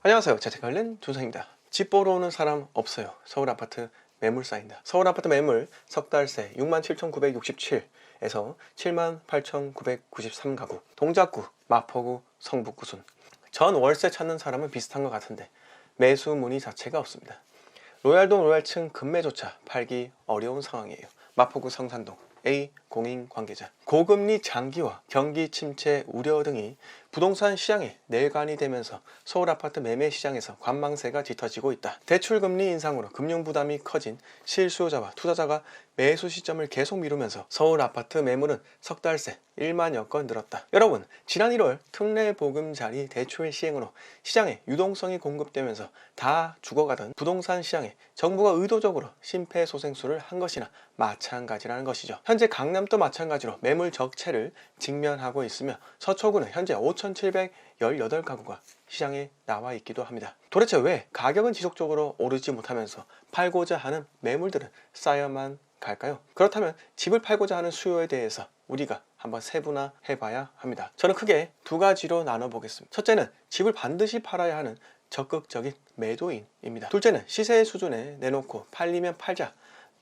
안녕하세요. 재테크할렌 조상입니다. 집 보러 오는 사람 없어요. 서울 아파트 매물 쌓인다. 서울 아파트 매물 석 달새 67,967에서 78,993가구, 동작구, 마포구, 성북구 순. 전 월세 찾는 사람은 비슷한 것 같은데 매수 문의 자체가 없습니다. 로얄동 로얄층 급매조차 팔기 어려운 상황이에요. 마포구 성산동 A 공인 관계자. 고금리 장기화, 경기 침체 우려 등이 부동산 시장에 내관이 되면서 서울 아파트 매매 시장에서 관망세가 짙어지고 있다. 대출금리 인상으로 금융부담이 커진 실수요자와 투자자가 매수 시점을 계속 미루면서 서울 아파트 매물은 석 달 새 1만여 건 늘었다. 여러분, 지난 1월 특례 보금자리 대출 시행으로 시장에 유동성이 공급되면서 다 죽어가던 부동산 시장에 정부가 의도적으로 심폐소생술을 한 것이나 마찬가지라는 것이죠. 현재 강남도 마찬가지로 매물 적체를 직면하고 있으며 서초구는 현재 5,718가구가 시장에 나와 있기도 합니다. 도대체 왜 가격은 지속적으로 오르지 못하면서 팔고자 하는 매물들은 쌓여만 갈까요? 그렇다면 집을 팔고자 하는 수요에 대해서 우리가 한번 세분화해 봐야 합니다. 저는 크게 두 가지로 나눠보겠습니다. 첫째는 집을 반드시 팔아야 하는 적극적인 매도인입니다. 둘째는 시세 수준에 내놓고 팔리면 팔자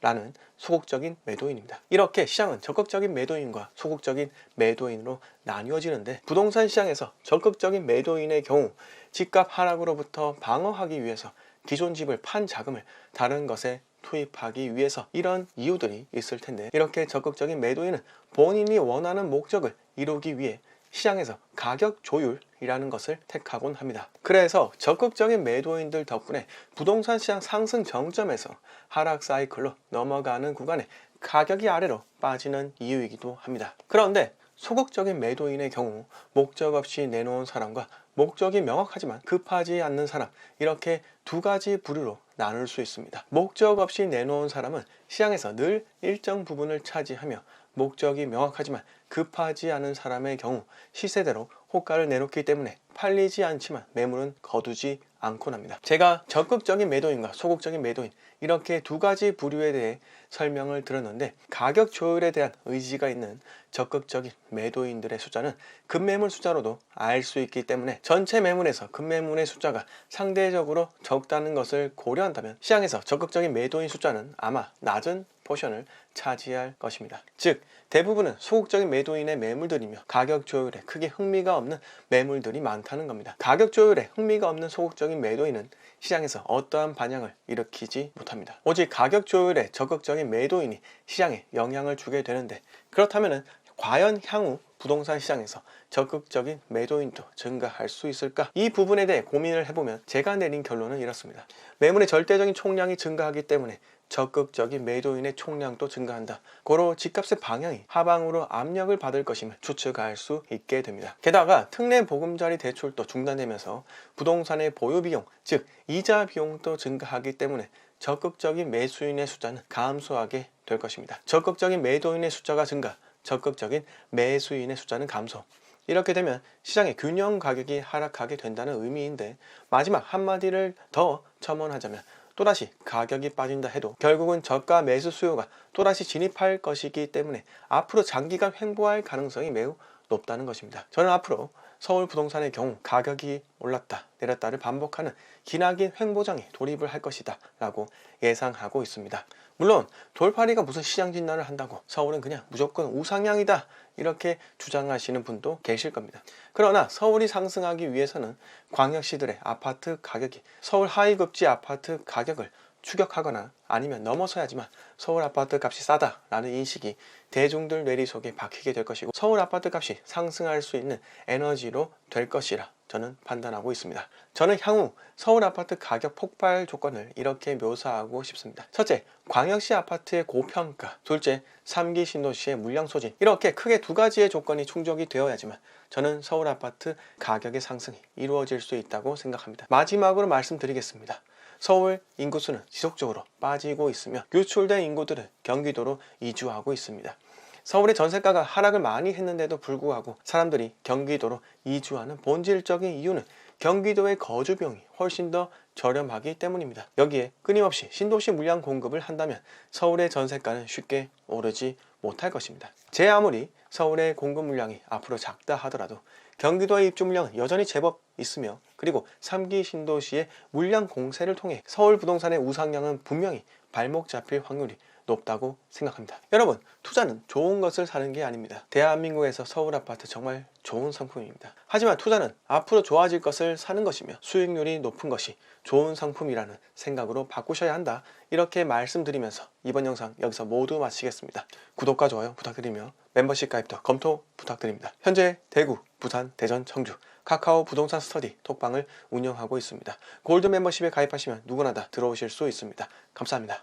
라는 소극적인 매도인입니다. 이렇게 시장은 적극적인 매도인과 소극적인 매도인으로 나뉘어지는데, 부동산 시장에서 적극적인 매도인의 경우 집값 하락으로부터 방어하기 위해서 기존 집을 판 자금을 다른 것에 투입하기 위해서 이런 이유들이 있을 텐데, 이렇게 적극적인 매도인은 본인이 원하는 목적을 이루기 위해 시장에서 가격 조율이라는 것을 택하곤 합니다. 그래서 적극적인 매도인들 덕분에 부동산 시장 상승 정점에서 하락 사이클로 넘어가는 구간에 가격이 아래로 빠지는 이유이기도 합니다. 그런데 소극적인 매도인의 경우 목적 없이 내놓은 사람과 목적이 명확하지만 급하지 않는 사람, 이렇게 두 가지 부류로 나눌 수 있습니다. 목적 없이 내놓은 사람은 시장에서 늘 일정 부분을 차지하며, 목적이 명확하지만 급하지 않은 사람의 경우 시세대로 호가를 내놓기 때문에 팔리지 않지만 매물은 거두지 않곤 합니다. 제가 적극적인 매도인과 소극적인 매도인, 이렇게 두 가지 부류에 대해 설명을 드렸는데, 가격 조율에 대한 의지가 있는 적극적인 매도인들의 숫자는 급매물 숫자로도 알 수 있기 때문에 전체 매물에서 급매물의 숫자가 상대적으로 적다는 것을 고려한다면 시장에서 적극적인 매도인 숫자는 아마 낮은 포션을 차지할 것입니다. 즉, 대부분은 소극적인 매도인의 매물들이며 가격 조율에 크게 흥미가 없는 매물들이 많다는 겁니다. 가격 조율에 흥미가 없는 소극적인 매도인은 시장에서 어떠한 반향을 일으키지 못합니다. 오직 가격 조율에 적극적인 매도인이 시장에 영향을 주게 되는데, 그렇다면 과연 향후 부동산 시장에서 적극적인 매도인도 증가할 수 있을까? 이 부분에 대해 고민을 해보면 제가 내린 결론은 이렇습니다. 매물의 절대적인 총량이 증가하기 때문에 적극적인 매도인의 총량도 증가한다. 고로 집값의 방향이 하방으로 압력을 받을 것임을 추측할 수 있게 됩니다. 게다가 특례 보금자리 대출도 중단되면서 부동산의 보유 비용, 즉 이자 비용도 증가하기 때문에 적극적인 매수인의 숫자는 감소하게 될 것입니다. 적극적인 매도인의 숫자가 증가, 적극적인 매수인의 숫자는 감소. 이렇게 되면 시장의 균형 가격이 하락하게 된다는 의미인데, 마지막 한마디를 더 첨언하자면 또다시 가격이 빠진다 해도 결국은 저가 매수 수요가 또다시 진입할 것이기 때문에 앞으로 장기간 횡보할 가능성이 매우 높다는 것입니다. 저는 앞으로 서울 부동산의 경우 가격이 올랐다 내렸다를 반복하는 기나긴 횡보장에 돌입을 할 것이다 라고 예상하고 있습니다. 물론 돌팔이가 무슨 시장 진단을 한다고 서울은 그냥 무조건 우상향이다 이렇게 주장하시는 분도 계실 겁니다. 그러나 서울이 상승하기 위해서는 광역시들의 아파트 가격이 서울 하위급지 아파트 가격을 추격하거나 아니면 넘어서야지만 서울 아파트 값이 싸다라는 인식이 대중들 뇌리 속에 박히게 될 것이고, 서울 아파트 값이 상승할 수 있는 에너지로 될 것이라 저는 판단하고 있습니다. 저는 향후 서울 아파트 가격 폭발 조건을 이렇게 묘사하고 싶습니다. 첫째, 광역시 아파트의 고평가. 둘째, 3기 신도시의 물량 소진. 이렇게 크게 두 가지의 조건이 충족이 되어야지만 저는 서울 아파트 가격의 상승이 이루어질 수 있다고 생각합니다. 마지막으로 말씀드리겠습니다. 서울 인구수는 지속적으로 빠지고 있으며 유출된 인구들은 경기도로 이주하고 있습니다. 서울의 전세가가 하락을 많이 했는데도 불구하고 사람들이 경기도로 이주하는 본질적인 이유는 경기도의 거주 비용이 훨씬 더 저렴하기 때문입니다. 여기에 끊임없이 신도시 물량 공급을 한다면 서울의 전세가는 쉽게 오르지 못할 것입니다. 제 아무리 서울의 공급 물량이 앞으로 작다 하더라도 경기도의 입주 물량은 여전히 제법 있으며, 그리고 3기 신도시의 물량 공세를 통해 서울 부동산의 우상향은 분명히 발목 잡힐 확률이 높다고 생각합니다. 여러분, 투자는 좋은 것을 사는 게 아닙니다. 대한민국에서 서울 아파트 정말 좋은 상품입니다. 하지만 투자는 앞으로 좋아질 것을 사는 것이며 수익률이 높은 것이 좋은 상품이라는 생각으로 바꾸셔야 한다, 이렇게 말씀드리면서 이번 영상 여기서 모두 마치겠습니다. 구독과 좋아요 부탁드리며 멤버십 가입도 검토 부탁드립니다. 현재 대구, 부산, 대전, 청주 카카오 부동산 스터디 톡방을 운영하고 있습니다. 골드 멤버십에 가입하시면 누구나 다 들어오실 수 있습니다. 감사합니다.